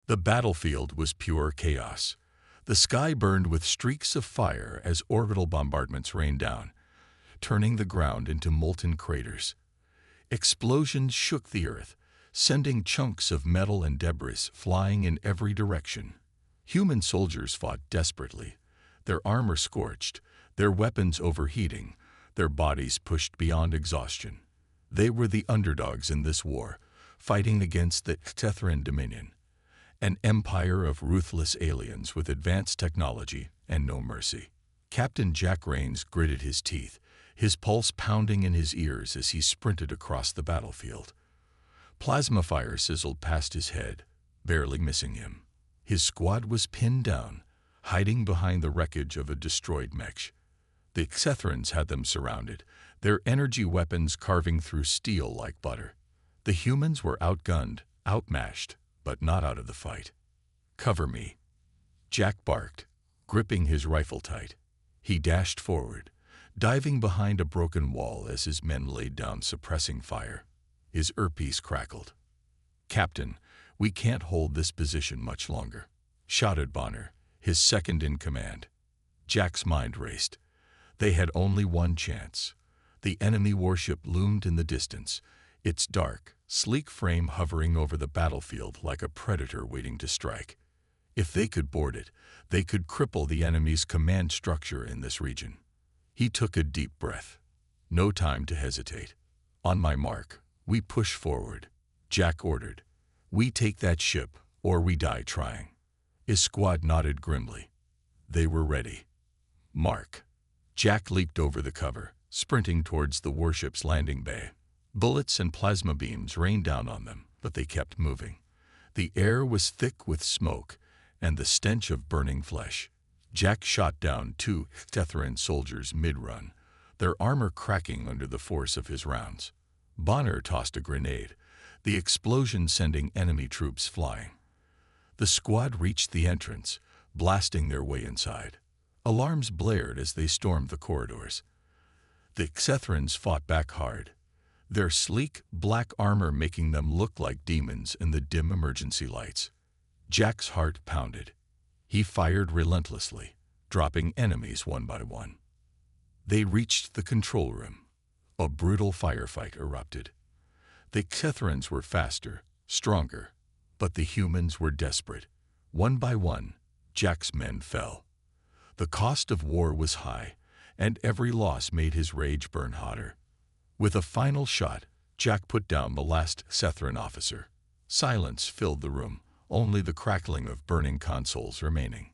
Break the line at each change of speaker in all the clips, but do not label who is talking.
The battlefield was pure chaos. The sky burned with streaks of fire as orbital bombardments rained down, turning the ground into molten craters. Explosions shook the earth, sending chunks of metal and debris flying in every direction. Human soldiers fought desperately, their armor scorched, their weapons overheating, their bodies pushed beyond exhaustion. They were the underdogs in this war, fighting against the Tethran Dominion, an empire of ruthless aliens with advanced technology and no mercy. Captain Jack Rains gritted his teeth, his pulse pounding in his ears as he sprinted across the battlefield. Plasma fire sizzled past his head, barely missing him. His squad was pinned down, hiding behind the wreckage of a destroyed mech. The Xethrans had them surrounded, their energy weapons carving through steel like butter. The humans were outgunned, outmatched, but not out of the fight. "Cover me," Jack barked, gripping his rifle tight. He dashed forward, diving behind a broken wall as his men laid down suppressing fire. His earpiece crackled. "Captain, we can't hold this position much longer," shouted Bonner, his second in command. Jack's mind raced. They had only one chance. The enemy warship loomed in the distance, its dark, sleek frame hovering over the battlefield like a predator waiting to strike. If they could board it, they could cripple the enemy's command structure in this region. He took a deep breath. No time to hesitate. "On my mark, we push forward," Jack ordered. "We take that ship, or we die trying." His squad nodded grimly. They were ready. "Mark." Jack leaped over the cover, sprinting towards the warship's landing bay. Bullets and plasma beams rained down on them, but they kept moving. The air was thick with smoke and the stench of burning flesh. Jack shot down 2 Tethran soldiers mid-run, their armor cracking under the force of his rounds. Bonner tossed a grenade, the explosion sending enemy troops flying. The squad reached the entrance, blasting their way inside. Alarms blared as they stormed the corridors. The Xethrans fought back hard, their sleek, black armor making them look like demons in the dim emergency lights. Jack's heart pounded. He fired relentlessly, dropping enemies one by one. They reached the control room. A brutal firefight erupted. The Xethrans were faster, stronger, but the humans were desperate. One by one, Jack's men fell. The cost of war was high, and every loss made his rage burn hotter. With a final shot, Jack put down the last Xethran officer. Silence filled the room, only the crackling of burning consoles remaining.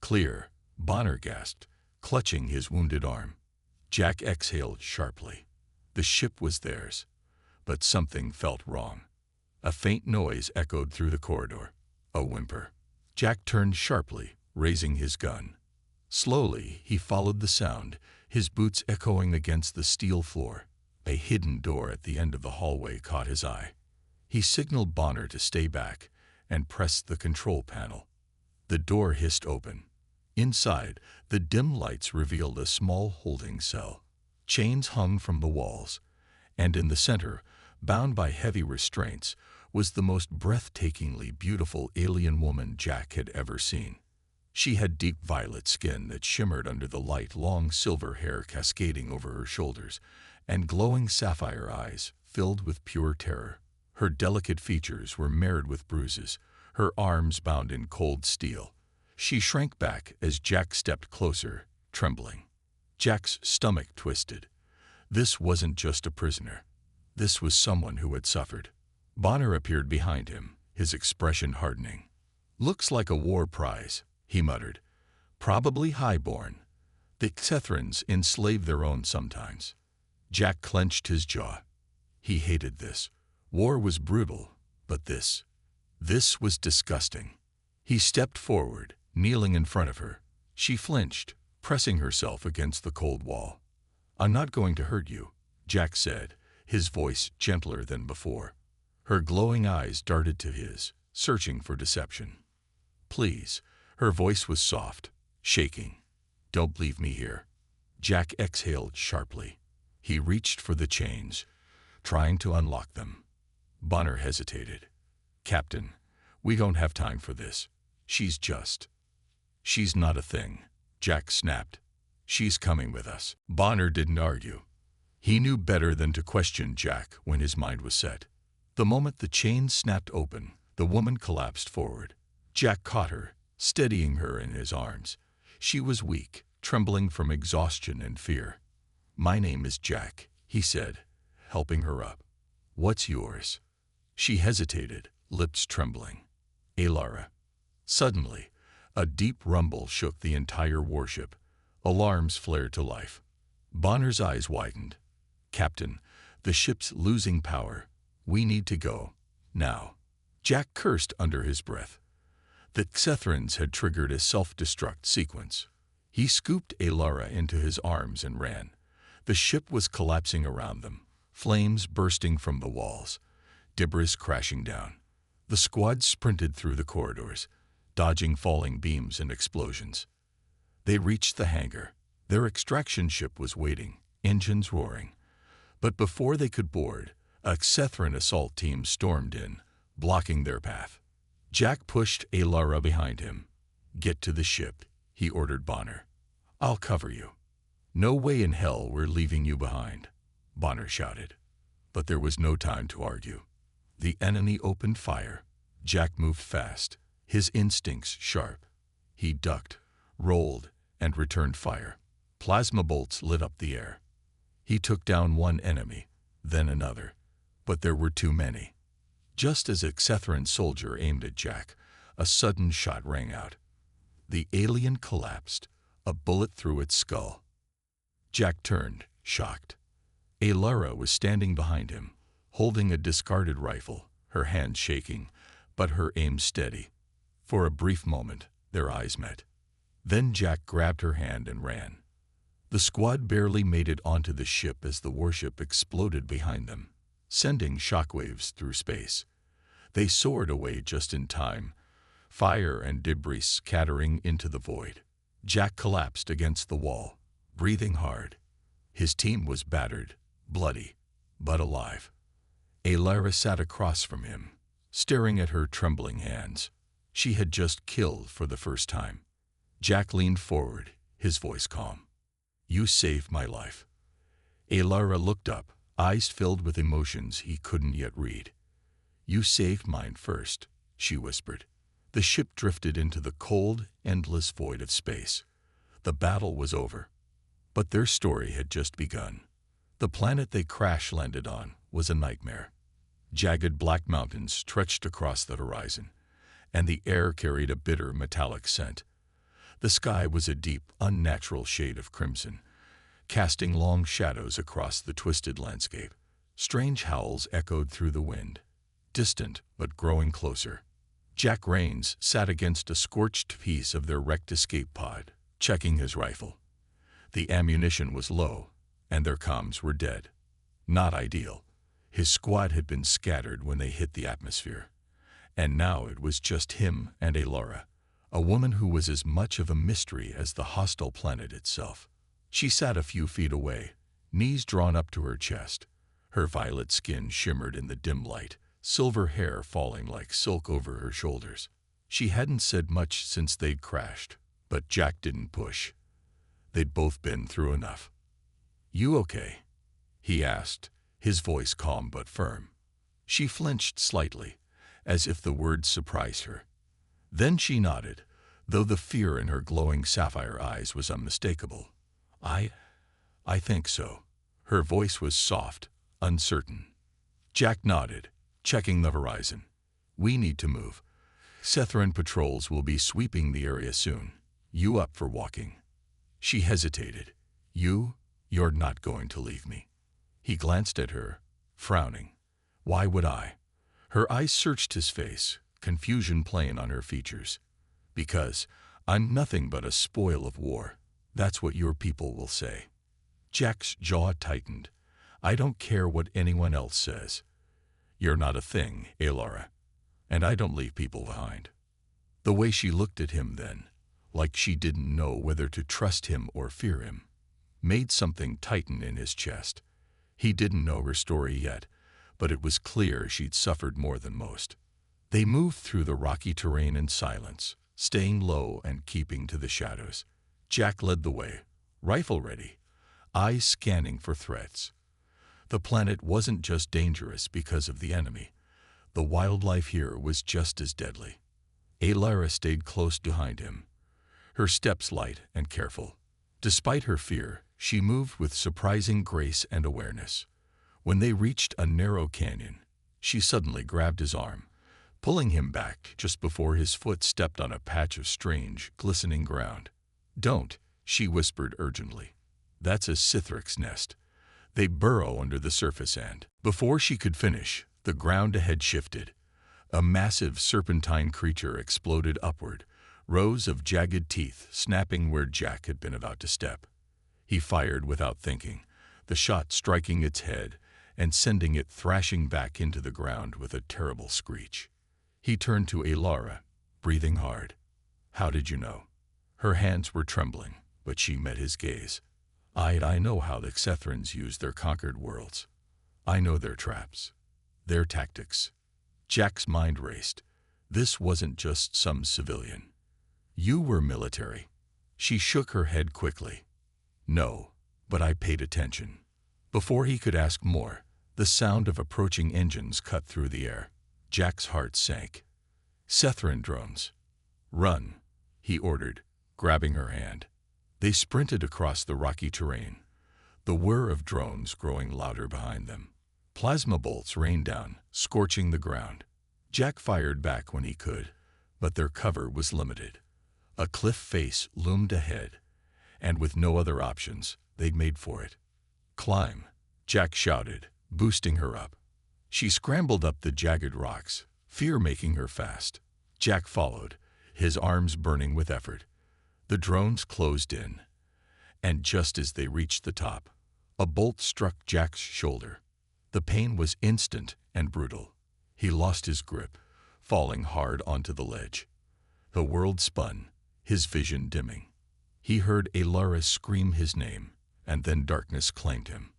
"Clear," Bonner gasped, clutching his wounded arm. Jack exhaled sharply. The ship was theirs, but something felt wrong. A faint noise echoed through the corridor, a whimper. Jack turned sharply, raising his gun. Slowly, he followed the sound, his boots echoing against the steel floor. A hidden door at the end of the hallway caught his eye. He signaled Bonner to stay back and pressed the control panel. The door hissed open. Inside, the dim lights revealed a small holding cell. Chains hung from the walls, and in the center, bound by heavy restraints, was the most breathtakingly beautiful alien woman Jack had ever seen. She had deep violet skin that shimmered under the light, long silver hair cascading over her shoulders, and glowing sapphire eyes filled with pure terror. Her delicate features were marred with bruises, her arms bound in cold steel. She shrank back as Jack stepped closer, trembling. Jack's stomach twisted. This wasn't just a prisoner. This was someone who had suffered. Bonner appeared behind him, his expression hardening. "Looks like a war prize," he muttered. "Probably highborn. The Xethrans enslave their own sometimes." Jack clenched his jaw. He hated this. War was brutal, but this was disgusting. He stepped forward, kneeling in front of her. She flinched, pressing herself against the cold wall. "I'm not going to hurt you," Jack said, his voice gentler than before. Her glowing eyes darted to his, searching for deception. "Please." Her voice was soft, shaking. "Don't leave me here." Jack exhaled sharply. He reached for the chains, trying to unlock them. Bonner hesitated. "Captain, We don't have time for this. She's not a thing, Jack snapped. She's coming with us. Bonner didn't argue. He knew better than to question Jack when his mind was set. The moment the chain snapped open, the woman collapsed forward. Jack caught her, steadying her in his arms. She was weak, trembling from exhaustion and fear. "My name is Jack," he said, helping her up. "What's yours?" She hesitated, lips trembling. "Alara." Suddenly, a deep rumble shook the entire warship. Alarms flared to life. Bonner's eyes widened. "Captain, the ship's losing power. We need to go. Now." Jack cursed under his breath. The Xethrans had triggered a self-destruct sequence. He scooped Alara into his arms and ran. The ship was collapsing around them, flames bursting from the walls, debris crashing down. The squad sprinted through the corridors, dodging falling beams and explosions. They reached the hangar. Their extraction ship was waiting, engines roaring. But before they could board, a Xethran assault team stormed in, blocking their path. Jack pushed Alara behind him. "Get to the ship," he ordered Bonner. "I'll cover you." "No way in hell we're leaving you behind," Bonner shouted. But there was no time to argue. The enemy opened fire. Jack moved fast, his instincts sharp. He ducked, rolled, and returned fire. Plasma bolts lit up the air. He took down one enemy, then another. But there were too many. Just as a Xethran soldier aimed at Jack, a sudden shot rang out. The alien collapsed, a bullet through its skull. Jack turned, shocked. Alara was standing behind him, holding a discarded rifle, her hand shaking, but her aim steady. For a brief moment, their eyes met. Then Jack grabbed her hand and ran. The squad barely made it onto the ship as the warship exploded behind them, sending shockwaves through space. They soared away just in time, fire and debris scattering into the void. Jack collapsed against the wall, breathing hard. His team was battered, bloody, but alive. Alara sat across from him, staring at her trembling hands. She had just killed for the first time. Jack leaned forward, his voice calm. "You saved my life." Alara looked up, eyes filled with emotions he couldn't yet read. "You saved mine first," she whispered. The ship drifted into the cold, endless void of space. The battle was over. But their story had just begun. The planet they crash-landed on was a nightmare. Jagged black mountains stretched across the horizon, and the air carried a bitter metallic scent. The sky was a deep, unnatural shade of crimson, casting long shadows across the twisted landscape. Strange howls echoed through the wind, distant but growing closer. Jack Rains sat against a scorched piece of their wrecked escape pod, checking his rifle. The ammunition was low, and their comms were dead. Not ideal. His squad had been scattered when they hit the atmosphere. And now it was just him and Alara, a woman who was as much of a mystery as the hostile planet itself. She sat a few feet away, knees drawn up to her chest. Her violet skin shimmered in the dim light, silver hair falling like silk over her shoulders. She hadn't said much since they'd crashed, but Jack didn't push. They'd both been through enough. "You okay?" he asked, his voice calm but firm. She flinched slightly, as if the words surprised her. Then she nodded, though the fear in her glowing sapphire eyes was unmistakable. I think so." Her voice was soft, uncertain. Jack nodded, checking the horizon. "We need to move. Xethran patrols will be sweeping the area soon. You up for walking?" She hesitated. You're not going to leave me." He glanced at her, frowning. "Why would I?" Her eyes searched his face, confusion plain on her features. "Because I'm nothing but a spoil of war. That's what your people will say." Jack's jaw tightened. "I don't care what anyone else says. You're not a thing, Alara, and I don't leave people behind." The way she looked at him then, like she didn't know whether to trust him or fear him, made something tighten in his chest. He didn't know her story yet, but it was clear she'd suffered more than most. They moved through the rocky terrain in silence, staying low and keeping to the shadows. Jack led the way, rifle ready, eyes scanning for threats. The planet wasn't just dangerous because of the enemy. The wildlife here was just as deadly. Alara stayed close behind him, her steps light and careful. Despite her fear, she moved with surprising grace and awareness. When they reached a narrow canyon, she suddenly grabbed his arm, pulling him back just before his foot stepped on a patch of strange, glistening ground. "Don't," she whispered urgently. "That's a Sithric's nest. They burrow under the surface and—" Before she could finish, the ground ahead shifted. A massive serpentine creature exploded upward, rows of jagged teeth snapping where Jack had been about to step. He fired without thinking, the shot striking its head and sending it thrashing back into the ground with a terrible screech. He turned to Alara, breathing hard. "How did you know?" Her hands were trembling, but she met his gaze. I know how the Xethrans use their conquered worlds. I know their traps, their tactics." Jack's mind raced. This wasn't just some civilian. "You were military." She shook her head quickly. "No, but I paid attention." Before he could ask more, the sound of approaching engines cut through the air. Jack's heart sank. "Sethran drones. Run," he ordered, grabbing her hand. They sprinted across the rocky terrain, the whir of drones growing louder behind them. Plasma bolts rained down, scorching the ground. Jack fired back when he could, but their cover was limited. A cliff face loomed ahead, and with no other options, they'd made for it. "Climb," Jack shouted, boosting her up. She scrambled up the jagged rocks, fear making her fast. Jack followed, his arms burning with effort. The drones closed in, and just as they reached the top, a bolt struck Jack's shoulder. The pain was instant and brutal. He lost his grip, falling hard onto the ledge. The world spun, his vision dimming. He heard Alara scream his name, and then darkness claimed him.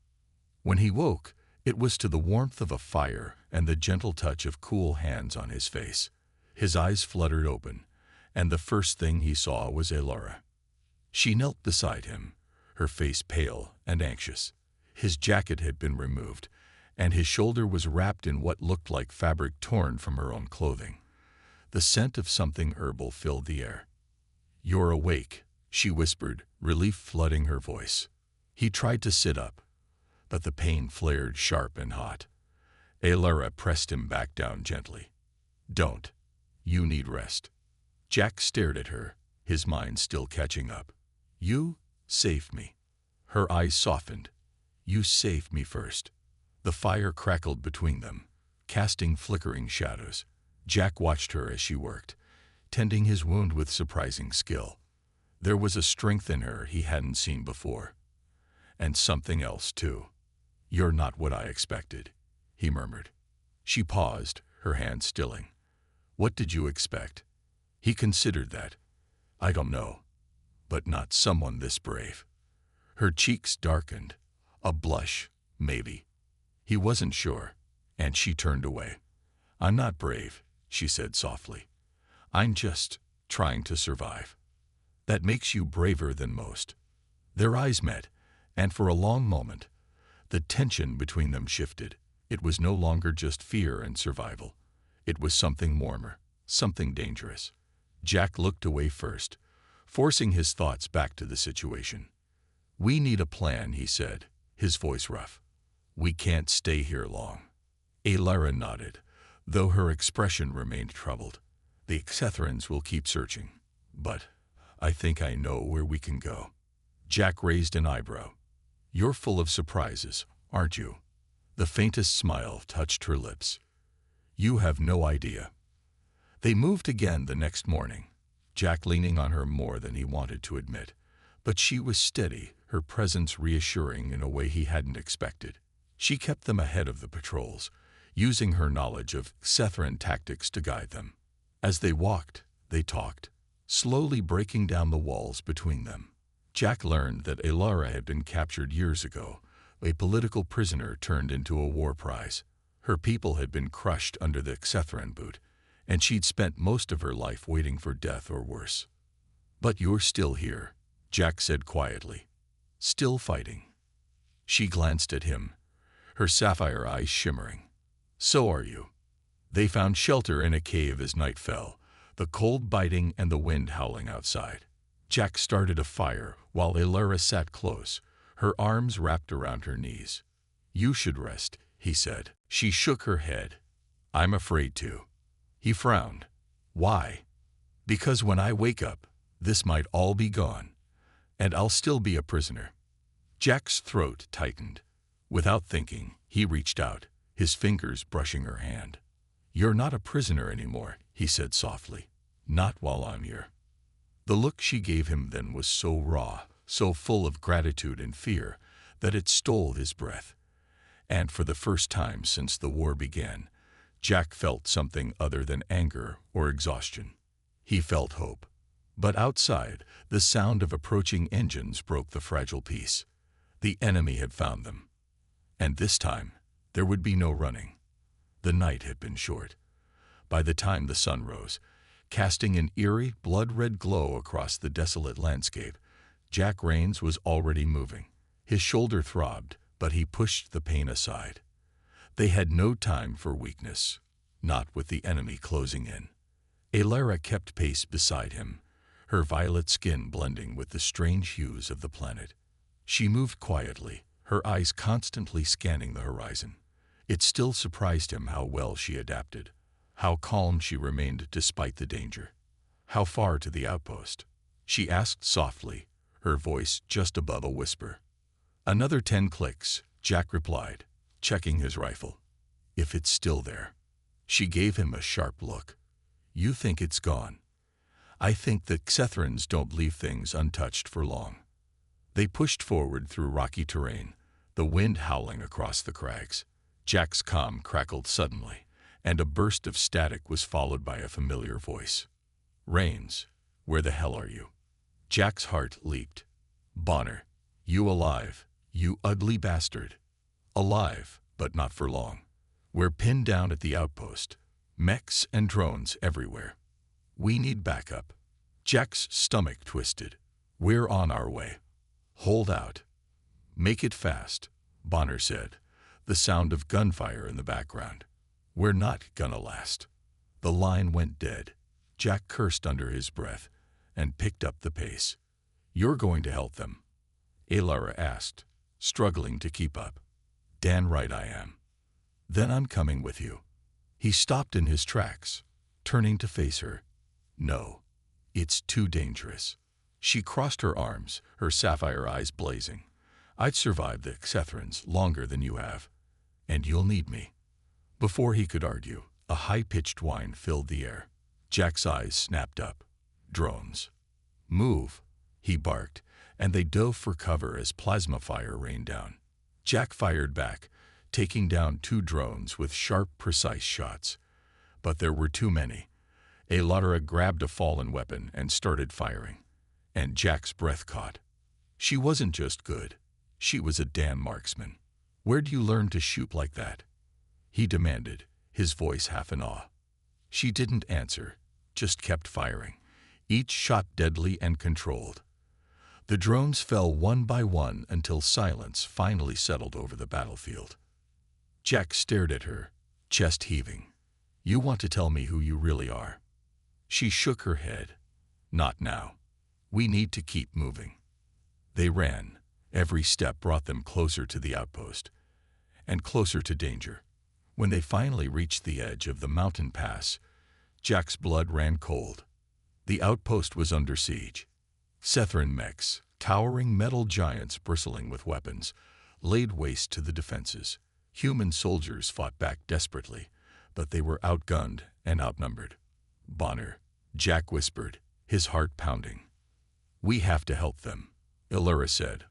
When he woke, it was to the warmth of a fire and the gentle touch of cool hands on his face. His eyes fluttered open, and the first thing he saw was Alara. She knelt beside him, her face pale and anxious. His jacket had been removed, and his shoulder was wrapped in what looked like fabric torn from her own clothing. The scent of something herbal filled the air. "You're awake," she whispered, relief flooding her voice. He tried to sit up, but the pain flared sharp and hot. Alara pressed him back down gently. "Don't. You need rest." Jack stared at her, his mind still catching up. "You saved me." Her eyes softened. "You saved me first." The fire crackled between them, casting flickering shadows. Jack watched her as she worked, tending his wound with surprising skill. There was a strength in her he hadn't seen before. And something else, too. "You're not what I expected," he murmured. She paused, her hand stilling. "What did you expect?" He considered that. "I don't know, but not someone this brave." Her cheeks darkened. A blush, maybe. He wasn't sure, and she turned away. "I'm not brave," she said softly. "I'm just trying to survive." "That makes you braver than most." Their eyes met, and for a long moment, the tension between them shifted. It was no longer just fear and survival. It was something warmer, something dangerous. Jack looked away first, forcing his thoughts back to the situation. "We need a plan," he said, his voice rough. "We can't stay here long." Alara nodded, though her expression remained troubled. "The Xethrans will keep searching, but I think I know where we can go." Jack raised an eyebrow. "You're full of surprises, aren't you?" The faintest smile touched her lips. "You have no idea." They moved again the next morning, Jack leaning on her more than he wanted to admit. But she was steady, her presence reassuring in a way he hadn't expected. She kept them ahead of the patrols, using her knowledge of Xethran tactics to guide them. As they walked, they talked, slowly breaking down the walls between them. Jack learned that Alara had been captured years ago, a political prisoner turned into a war prize. Her people had been crushed under the Xethran boot, and she'd spent most of her life waiting for death or worse. "But you're still here," Jack said quietly. "Still fighting." She glanced at him, her sapphire eyes shimmering. "So are you." They found shelter in a cave as night fell, the cold biting and the wind howling outside. Jack started a fire while Elara sat close, her arms wrapped around her knees. "You should rest," he said. She shook her head. "I'm afraid to." He frowned. "Why?" "Because when I wake up, this might all be gone, and I'll still be a prisoner." Jack's throat tightened. Without thinking, he reached out, his fingers brushing her hand. "You're not a prisoner anymore," he said softly. "Not while I'm here." The look she gave him then was so raw, so full of gratitude and fear, that it stole his breath. And for the first time since the war began, Jack felt something other than anger or exhaustion. He felt hope. But outside, the sound of approaching engines broke the fragile peace. The enemy had found them. And this time, there would be no running. The night had been short. By the time the sun rose, casting an eerie, blood-red glow across the desolate landscape, Jack Rains was already moving. His shoulder throbbed, but he pushed the pain aside. They had no time for weakness, not with the enemy closing in. Elara kept pace beside him, her violet skin blending with the strange hues of the planet. She moved quietly, her eyes constantly scanning the horizon. It still surprised him how well she adapted, how calm she remained despite the danger. "How far to the outpost?" she asked softly, her voice just above a whisper. "Another 10 clicks, Jack replied, checking his rifle. "If it's still there." She gave him a sharp look. "You think it's gone. I think that Xethrans don't leave things untouched for long." They pushed forward through rocky terrain, the wind howling across the crags. Jack's comm crackled suddenly, and a burst of static was followed by a familiar voice. "Rains, where the hell are you?" Jack's heart leaped. "Bonner, you alive, you ugly bastard." "Alive, but not for long. We're pinned down at the outpost, mechs and drones everywhere. We need backup." Jack's stomach twisted. "We're on our way. Hold out." "Make it fast," Bonner said, the sound of gunfire in the background. "We're not gonna last." The line went dead. Jack cursed under his breath and picked up the pace. "You're going to help them?" Elara asked, struggling to keep up. "Dan right I am." "Then I'm coming with you." He stopped in his tracks, turning to face her. "No, it's too dangerous." She crossed her arms, her sapphire eyes blazing. "I'd survive the Xethrans longer than you have, and you'll need me." Before he could argue, a high-pitched whine filled the air. Jack's eyes snapped up. "Drones. Move," he barked, and they dove for cover as plasma fire rained down. Jack fired back, taking down 2 drones with sharp, precise shots. But there were too many. Elara grabbed a fallen weapon and started firing, and Jack's breath caught. She wasn't just good. She was a damn marksman. "Where'd you learn to shoot like that?" he demanded, his voice half in awe. She didn't answer, just kept firing, each shot deadly and controlled. The drones fell one by one until silence finally settled over the battlefield. Jack stared at her, chest heaving. "You want to tell me who you really are?" She shook her head. "Not now. We need to keep moving." They ran. Every step brought them closer to the outpost, and closer to danger. When they finally reached the edge of the mountain pass, Jack's blood ran cold. The outpost was under siege. Xethran mechs, towering metal giants bristling with weapons, laid waste to the defenses. Human soldiers fought back desperately, but they were outgunned and outnumbered. "Bonner," Jack whispered, his heart pounding. "We have to help them," Elara said,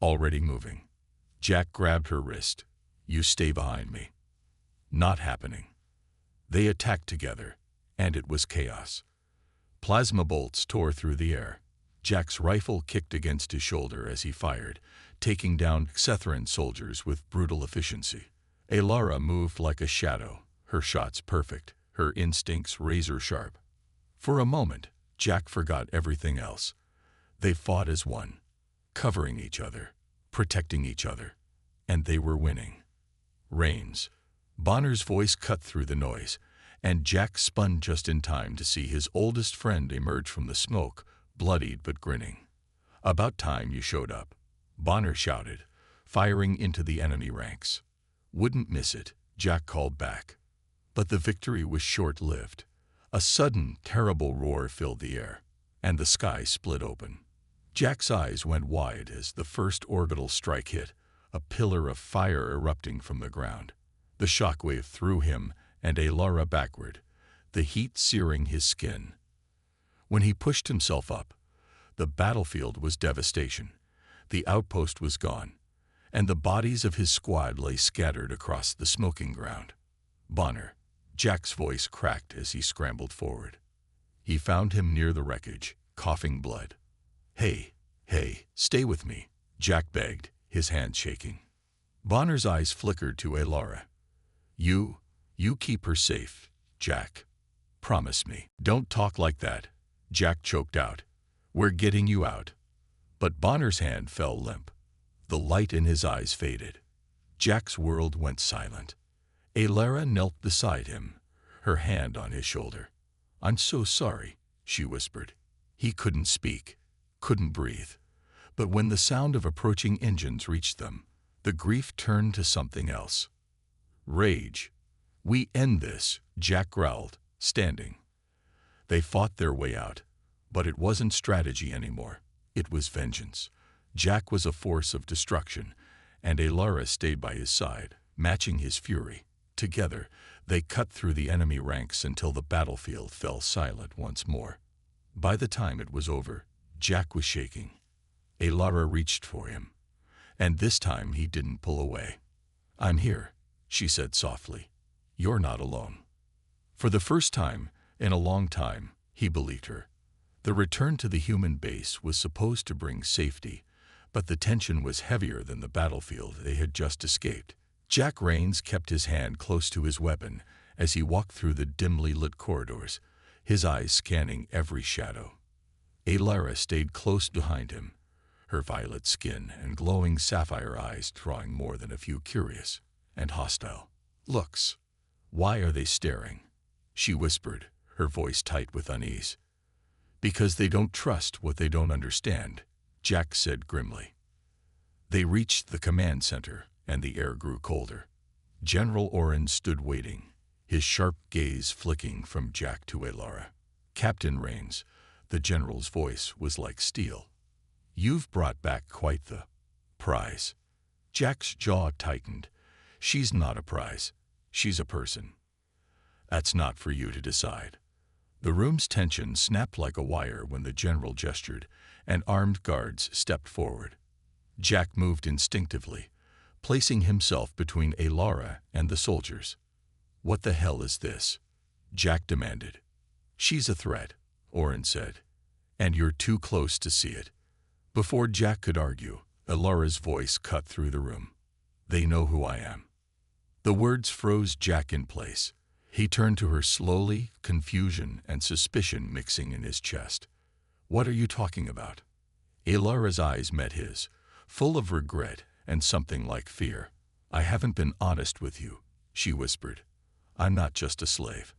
already moving. Jack grabbed her wrist. "You stay behind me." Not happening. They attacked together, and it was chaos. Plasma bolts tore through the air. Jack's rifle kicked against his shoulder as he fired, taking down Xethran soldiers with brutal efficiency. Elara moved like a shadow, her shots perfect, her instincts razor-sharp. For a moment, Jack forgot everything else. They fought as one, covering each other, protecting each other, and they were winning. Rains. Bonner's voice cut through the noise, and Jack spun just in time to see his oldest friend emerge from the smoke, bloodied but grinning. "About time you showed up," Bonner shouted, firing into the enemy ranks. "Wouldn't miss it," Jack called back. But the victory was short-lived. A sudden, terrible roar filled the air, and the sky split open. Jack's eyes went wide as the first orbital strike hit, a pillar of fire erupting from the ground. The shockwave threw him and Alara backward, the heat searing his skin. When he pushed himself up, the battlefield was devastation. The outpost was gone, and the bodies of his squad lay scattered across the smoking ground. "Bonner," Jack's voice cracked as he scrambled forward. He found him near the wreckage, coughing blood. Hey, stay with me," Jack begged, his hands shaking. Bonner's eyes flickered to Alara. You keep her safe, Jack. Promise me." "Don't talk like that," Jack choked out. "We're getting you out." But Bonner's hand fell limp. The light in his eyes faded. Jack's world went silent. Alara knelt beside him, her hand on his shoulder. "I'm so sorry," she whispered. He couldn't speak, couldn't breathe. But when the sound of approaching engines reached them, the grief turned to something else. Rage. "We end this," Jack growled, standing. They fought their way out, but it wasn't strategy anymore. It was vengeance. Jack was a force of destruction, and Alara stayed by his side, matching his fury. Together, they cut through the enemy ranks until the battlefield fell silent once more. By the time it was over, Jack was shaking. Alara reached for him, and this time he didn't pull away. "I'm here," she said softly. "You're not alone." For the first time in a long time, he believed her. The return to the human base was supposed to bring safety, but the tension was heavier than the battlefield they had just escaped. Jack Rains kept his hand close to his weapon as he walked through the dimly lit corridors, his eyes scanning every shadow. Alara stayed close behind him, her violet skin and glowing sapphire eyes drawing more than a few curious and hostile looks. "Why are they staring?" she whispered, her voice tight with unease. "Because they don't trust what they don't understand," Jack said grimly. They reached the command center, and the air grew colder. General Oren stood waiting, his sharp gaze flicking from Jack to Alara. "Captain Rains," the general's voice was like steel. "You've brought back quite the prize." Jack's jaw tightened. "She's not a prize. She's a person." "That's not for you to decide." The room's tension snapped like a wire when the general gestured, and armed guards stepped forward. Jack moved instinctively, placing himself between Alara and the soldiers. "What the hell is this?" Jack demanded. "She's a threat," Oren said, "and you're too close to see it." Before Jack could argue, Alara's voice cut through the room. "They know who I am." The words froze Jack in place. He turned to her slowly, confusion and suspicion mixing in his chest. "What are you talking about?" Alara's eyes met his, full of regret and something like fear. "I haven't been honest with you," she whispered. "I'm not just a slave.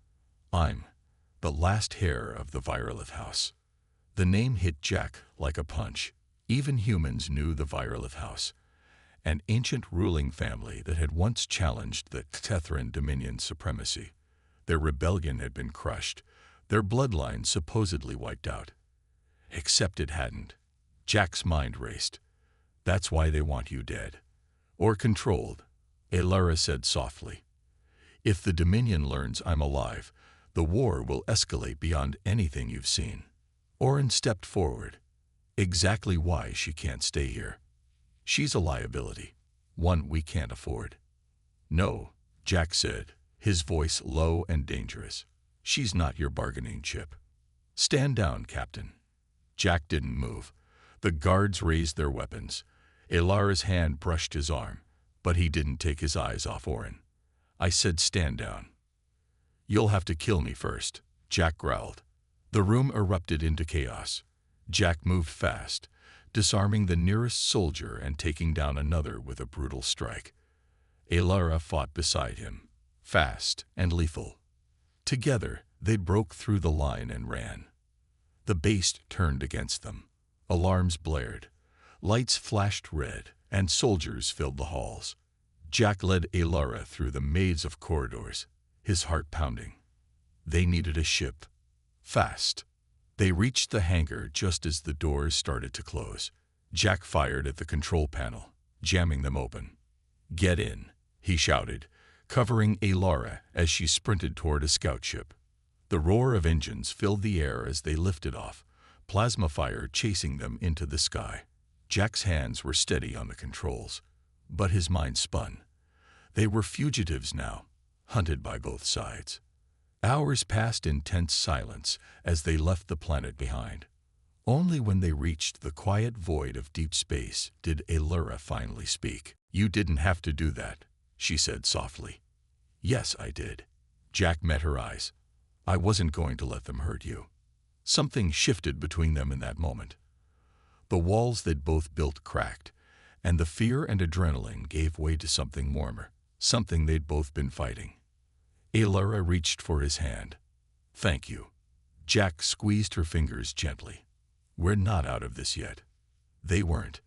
I'm the last heir of the Violet House." The name hit Jack like a punch. Even humans knew the Violet House, an ancient ruling family that had once challenged the Tethran Dominion's supremacy. Their rebellion had been crushed, their bloodline supposedly wiped out. Except it hadn't. Jack's mind raced. "That's why they want you dead. Or controlled," Alara said softly. "If the Dominion learns I'm alive, the war will escalate beyond anything you've seen." Oren stepped forward. "Exactly why she can't stay here. She's a liability, one we can't afford." "No," Jack said, his voice low and dangerous. "She's not your bargaining chip. Stand down, Captain." Jack didn't move. The guards raised their weapons. Alara's hand brushed his arm, but he didn't take his eyes off Oren. "I said stand down." "You'll have to kill me first," Jack growled. The room erupted into chaos. Jack moved fast, disarming the nearest soldier and taking down another with a brutal strike. Alara fought beside him, fast and lethal. Together, they broke through the line and ran. The base turned against them. Alarms blared. Lights flashed red, and soldiers filled the halls. Jack led Alara through the maze of corridors, his heart pounding. They needed a ship. Fast. They reached the hangar just as the doors started to close. Jack fired at the control panel, jamming them open. "Get in," he shouted, covering Alara as she sprinted toward a scout ship. The roar of engines filled the air as they lifted off, plasma fire chasing them into the sky. Jack's hands were steady on the controls, but his mind spun. They were fugitives now, hunted by both sides. Hours passed in tense silence as they left the planet behind. Only when they reached the quiet void of deep space did Alara finally speak. "You didn't have to do that," she said softly. "Yes, I did." Jack met her eyes. "I wasn't going to let them hurt you." Something shifted between them in that moment. The walls they'd both built cracked, and the fear and adrenaline gave way to something warmer, something they'd both been fighting. Alara reached for his hand. "Thank you." Jack squeezed her fingers gently. "We're not out of this yet." They weren't.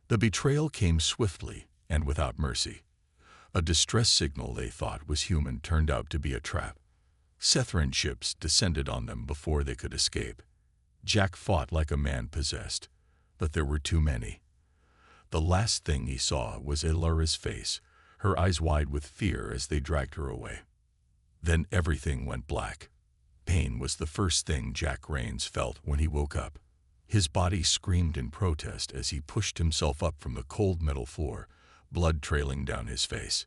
The betrayal came swiftly and without mercy. A distress signal they thought was human turned out to be a trap. Sethran ships descended on them before they could escape. Jack fought like a man possessed, but there were too many. The last thing he saw was Alara's face, her eyes wide with fear as they dragged her away. Then everything went black. Pain was the first thing Jack Rains felt when he woke up. His body screamed in protest as he pushed himself up from the cold metal floor, blood trailing down his face.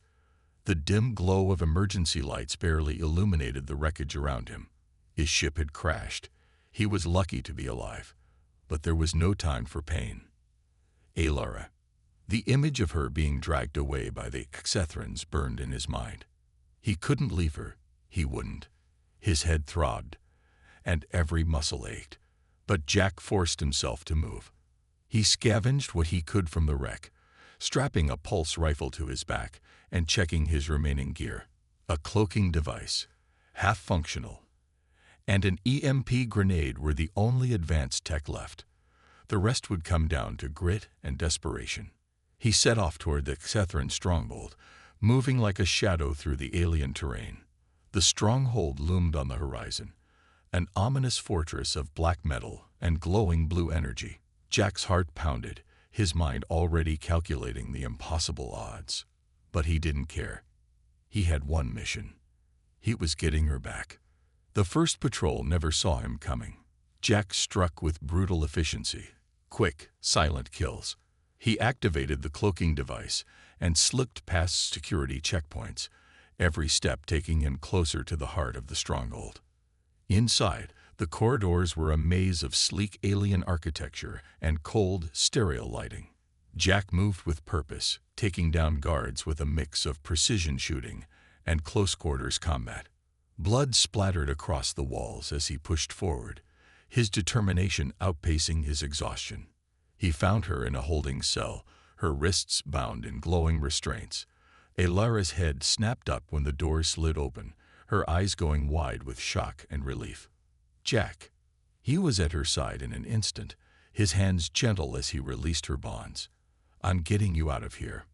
The dim glow of emergency lights barely illuminated the wreckage around him. His ship had crashed. He was lucky to be alive, but there was no time for pain. Alara. The image of her being dragged away by the Xethrans burned in his mind. He couldn't leave her. He wouldn't. His head throbbed, and every muscle ached. But Jack forced himself to move. He scavenged what he could from the wreck, strapping a pulse rifle to his back and checking his remaining gear. A cloaking device, half-functional, and an EMP grenade were the only advanced tech left. The rest would come down to grit and desperation. He set off toward the Xethran stronghold, moving like a shadow through the alien terrain. The stronghold loomed on the horizon, an ominous fortress of black metal and glowing blue energy. Jack's heart pounded, his mind already calculating the impossible odds. But he didn't care. He had one mission. He was getting her back. The first patrol never saw him coming. Jack struck with brutal efficiency. Quick, silent kills. He activated the cloaking device and slipped past security checkpoints, every step taking him closer to the heart of the stronghold. Inside, the corridors were a maze of sleek alien architecture and cold, sterile lighting. Jack moved with purpose, taking down guards with a mix of precision shooting and close-quarters combat. Blood splattered across the walls as he pushed forward, his determination outpacing his exhaustion. He found her in a holding cell, her wrists bound in glowing restraints. Alara's head snapped up when the door slid open, her eyes going wide with shock and relief. Jack. He was at her side in an instant, his hands gentle as he released her bonds. "I'm getting you out of here."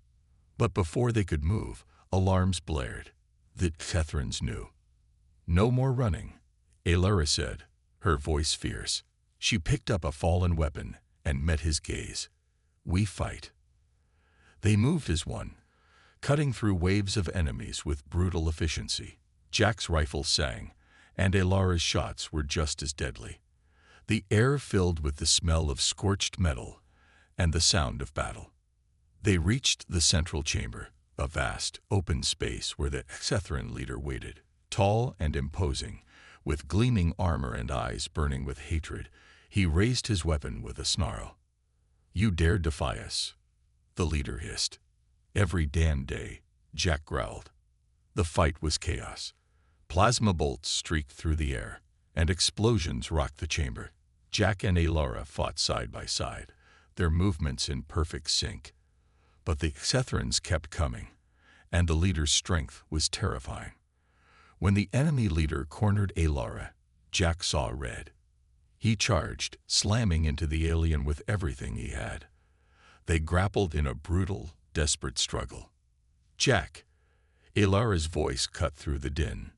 But before they could move, alarms blared. The Xethrans knew. "No more running," Alara said, her voice fierce. She picked up a fallen weapon and met his gaze. "We fight." They moved as one, cutting through waves of enemies with brutal efficiency. Jack's rifle sang, and Alara's shots were just as deadly. The air filled with the smell of scorched metal and the sound of battle. They reached the central chamber, a vast, open space where the Xethran leader waited. Tall and imposing, with gleaming armor and eyes burning with hatred, he raised his weapon with a snarl. "You dare defy us?" the leader hissed. "Every damn day," Jack growled. The fight was chaos. Plasma bolts streaked through the air, and explosions rocked the chamber. Jack and Alara fought side by side, their movements in perfect sync. But the Xethrans kept coming, and the leader's strength was terrifying. When the enemy leader cornered Alara, Jack saw red. He charged, slamming into the alien with everything he had. They grappled in a brutal, desperate struggle. "Jack!" Alara's voice cut through the din.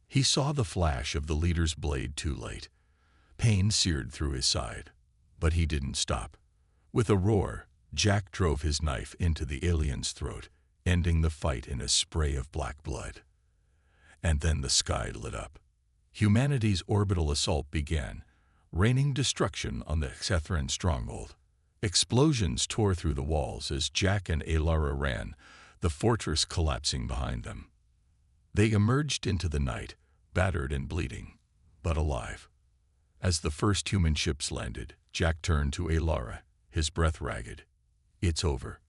He saw the flash of the leader's blade too late. Pain seared through his side, but he didn't stop. With a roar, Jack drove his knife into the alien's throat, ending the fight in a spray of black blood. And then the sky lit up. Humanity's orbital assault began, raining destruction on the Xethran stronghold. Explosions tore through the walls as Jack and Alara ran, the fortress collapsing behind them. They emerged into the night, battered and bleeding, but alive. As the first human ships landed, Jack turned to Alara, his breath ragged. "It's over."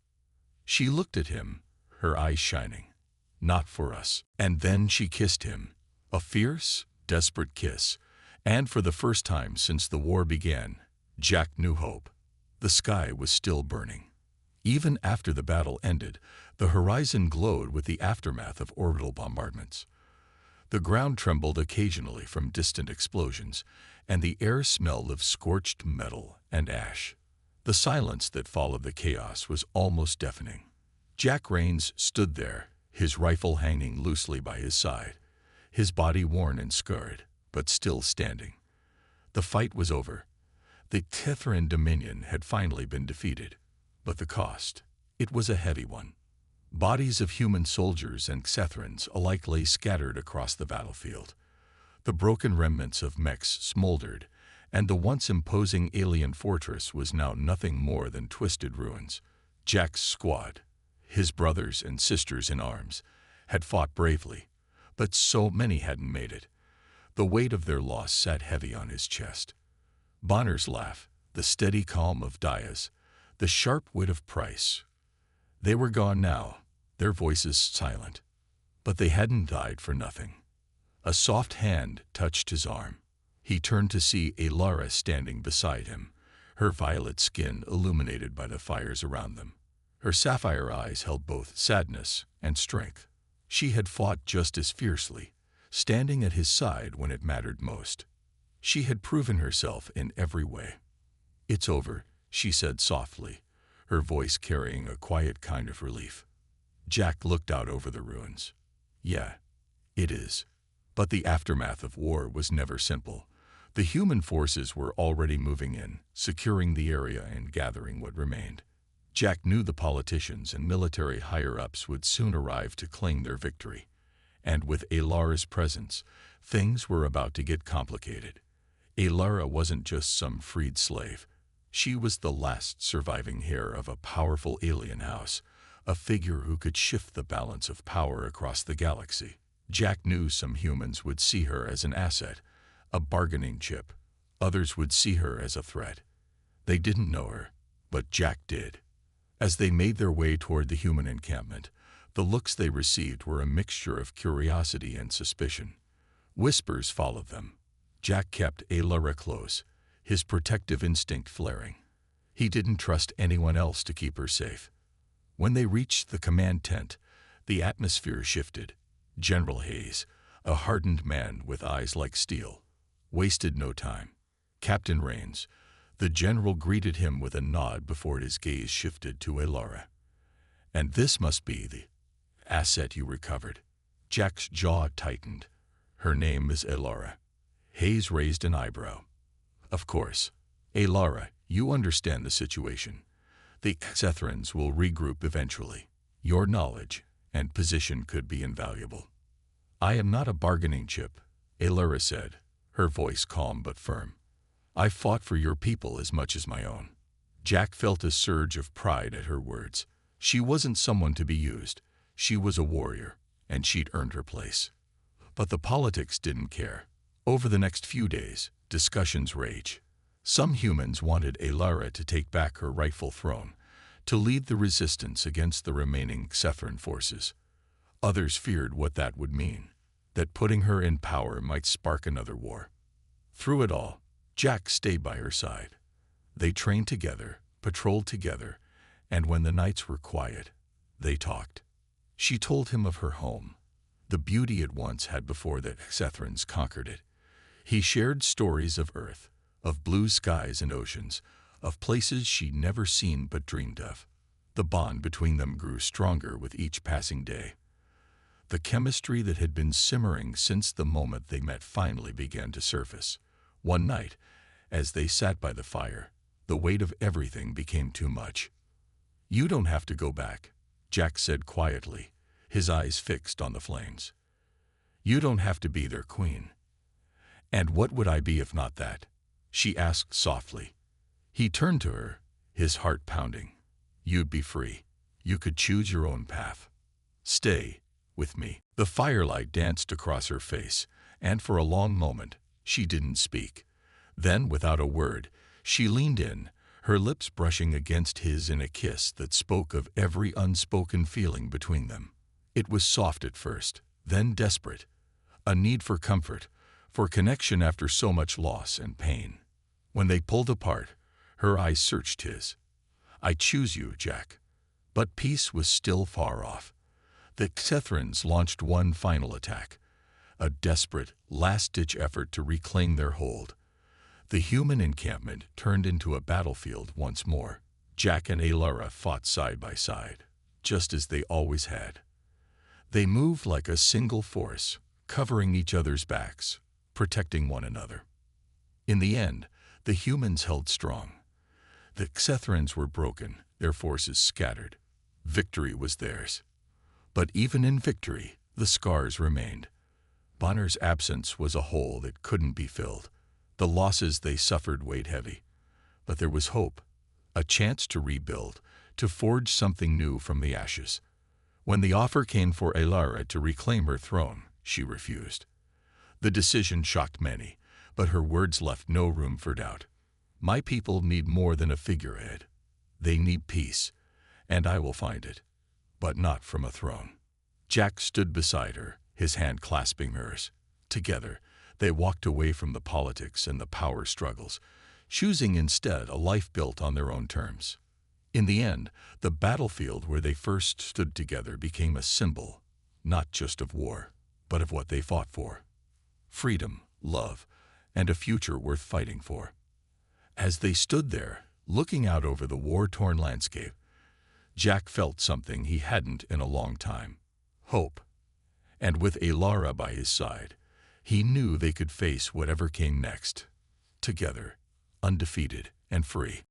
She looked at him, her eyes shining. "Not for us." And then she kissed him, a fierce, desperate kiss, and for the first time since the war began, Jack knew hope. The sky was still burning. Even after the battle ended, the horizon glowed with the aftermath of orbital bombardments. The ground trembled occasionally from distant explosions, and the air smelled of scorched metal and ash. The silence that followed the chaos was almost deafening. Jack Rains stood there, his rifle hanging loosely by his side, his body worn and scarred, but still standing. The fight was over. The Xethran Dominion had finally been defeated, but the cost, it was a heavy one. Bodies of human soldiers and Xethrans alike lay scattered across the battlefield. The broken remnants of mechs smoldered, and the once imposing alien fortress was now nothing more than twisted ruins. Jack's squad, his brothers and sisters in arms, had fought bravely, but so many hadn't made it. The weight of their loss sat heavy on his chest. Bonner's laugh, the steady calm of Diaz, the sharp wit of Price. They were gone now, their voices silent. But they hadn't died for nothing. A soft hand touched his arm. He turned to see Alara standing beside him, her violet skin illuminated by the fires around them. Her sapphire eyes held both sadness and strength. She had fought just as fiercely, standing at his side when it mattered most. She had proven herself in every way. "It's over," she said softly, her voice carrying a quiet kind of relief. Jack looked out over the ruins. "Yeah, it is." But the aftermath of war was never simple. The human forces were already moving in, securing the area and gathering what remained. Jack knew the politicians and military higher-ups would soon arrive to claim their victory. And with Alara's presence, things were about to get complicated. Alara wasn't just some freed slave. She was the last surviving heir of a powerful alien house, a figure who could shift the balance of power across the galaxy. Jack knew some humans would see her as an asset, a bargaining chip. Others would see her as a threat. They didn't know her, but Jack did. As they made their way toward the human encampment, the looks they received were a mixture of curiosity and suspicion. Whispers followed them. Jack kept Alara close, his protective instinct flaring. He didn't trust anyone else to keep her safe. When they reached the command tent, the atmosphere shifted. General Hayes, a hardened man with eyes like steel, wasted no time. "Captain Rains," the general greeted him with a nod before his gaze shifted to Alara. "And this must be the asset you recovered." Jack's jaw tightened. "Her name is Alara." Hayes raised an eyebrow. "Of course. Alara, you understand the situation. The Xethrans will regroup eventually. Your knowledge and position could be invaluable." "I am not a bargaining chip," Alara said, her voice calm but firm. "I fought for your people as much as my own." Jack felt a surge of pride at her words. She wasn't someone to be used. She was a warrior, and she'd earned her place. But the politics didn't care. Over the next few days, discussions raged. Some humans wanted Alara to take back her rightful throne, to lead the resistance against the remaining Xethran forces. Others feared what that would mean. that putting her in power might spark another war. Through it all, Jack stayed by her side. They trained together, patrolled together, and when the nights were quiet, they talked. She told him of her home, the beauty it once had before the Xethrans conquered it. He shared stories of Earth, of blue skies and oceans, of places she'd never seen but dreamed of. The bond between them grew stronger with each passing day. The chemistry that had been simmering since the moment they met finally began to surface. One night, as they sat by the fire, the weight of everything became too much. "You don't have to go back," Jack said quietly, his eyes fixed on the flames. "You don't have to be their queen." "And what would I be if not that?" she asked softly. He turned to her, his heart pounding. "You'd be free. You could choose your own path. Stay with me." The firelight danced across her face, and for a long moment she didn't speak. Then, without a word, she leaned in, her lips brushing against his in a kiss that spoke of every unspoken feeling between them. It was soft at first, then desperate, a need for comfort, for connection after so much loss and pain. When they pulled apart, her eyes searched his. "I choose you, Jack." But peace was still far off. The Xethrans launched one final attack, a desperate, last-ditch effort to reclaim their hold. The human encampment turned into a battlefield once more. Jack and Alara fought side by side, just as they always had. They moved like a single force, covering each other's backs, protecting one another. In the end, the humans held strong. The Xethrans were broken, their forces scattered. Victory was theirs. But even in victory, the scars remained. Bonner's absence was a hole that couldn't be filled. The losses they suffered weighed heavy. But there was hope, a chance to rebuild, to forge something new from the ashes. When the offer came for Alara to reclaim her throne, she refused. The decision shocked many, but her words left no room for doubt. "My people need more than a figurehead. They need peace, and I will find it, but not from a throne." Jack stood beside her, his hand clasping hers. Together, they walked away from the politics and the power struggles, choosing instead a life built on their own terms. In the end, the battlefield where they first stood together became a symbol, not just of war, but of what they fought for: freedom, love, and a future worth fighting for. As they stood there, looking out over the war-torn landscape, Jack felt something he hadn't in a long time: hope. And with Alara by his side, he knew they could face whatever came next, together, undefeated and free.